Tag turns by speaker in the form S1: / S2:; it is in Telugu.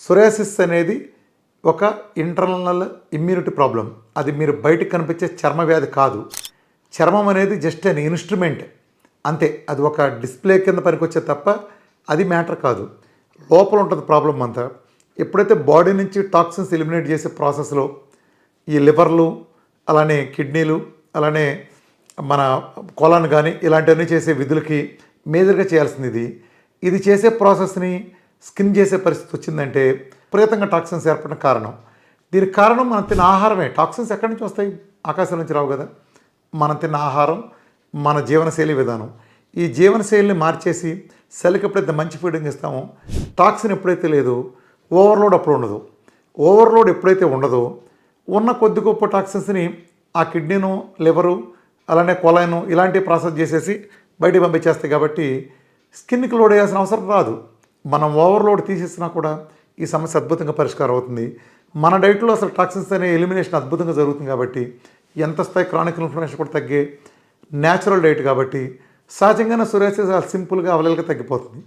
S1: సొరియాసిస్ అనేది ఒక ఇంటర్నల్ ఇమ్యూనిటీ ప్రాబ్లం. అది మీరు బయటకు కనిపించే చర్మ వ్యాధి కాదు. చర్మం అనేది జస్ట్ అన్ ఇన్స్ట్రుమెంట్ అంతే. అది ఒక డిస్ప్లే కింద పనికొచ్చే తప్ప అది మ్యాటర్ కాదు. లోపల ఉంటుంది ప్రాబ్లం అంతా. ఎప్పుడైతే బాడీ నుంచి టాక్సిన్స్ ఎలిమినేట్ చేసే ప్రాసెస్లో ఈ లివర్లు, అలానే కిడ్నీలు, అలానే మన కొలన్ కానీ ఇలాంటివన్నీ చేసే విధులకి మేజర్గా చేయాల్సింది ఇది చేసే ప్రాసెస్ని స్కిన్ చేసే పరిస్థితి వచ్చిందంటే విపరీతంగా టాక్సిన్స్ ఏర్పడిన కారణం. దీనికి కారణం మనం తిన్న ఆహారమే. టాక్సిన్స్ ఎక్కడి నుంచి వస్తాయి? ఆకాశం నుంచి రావు కదా. మనం తిన్న ఆహారం, మన జీవనశైలి విధానం. ఈ జీవనశైలిని మార్చేసి సెల్కి ఎప్పుడైతే మంచి ఫీడింగ్ ఇస్తామో టాక్సిన్ ఎప్పుడైతే లేదో ఓవర్లోడ్ అప్పుడు ఉండదు. ఓవర్లోడ్ ఎప్పుడైతే ఉండదో ఉన్న కొద్ది గొప్ప టాక్సిన్స్ని ఆ కిడ్నీను, లివరు, అలానే కొలైను ఇలాంటి ప్రాసెస్ చేసేసి బయటికి పంపించేస్తాయి. కాబట్టి స్కిన్కి లోడ్ వేయాల్సిన అవసరం రాదు. మనం ఓవర్లోడ్ తీసేసినా కూడా ఈ సమస్య అద్భుతంగా పరిష్కారం అవుతుంది. మన డైట్లో అసలు టాక్సిన్స్ అనే ఎలిమినేషన్ అద్భుతంగా జరుగుతుంది. కాబట్టి ఎంత స్థాయి క్రానిక్ ఇన్ఫ్లమేషన్ కూడా తగ్గే న్యాచురల్ డైట్ కాబట్టి సహజంగానే సొరియాసిస్ సింపుల్గా అవైలబుల్గా తగ్గిపోతుంది.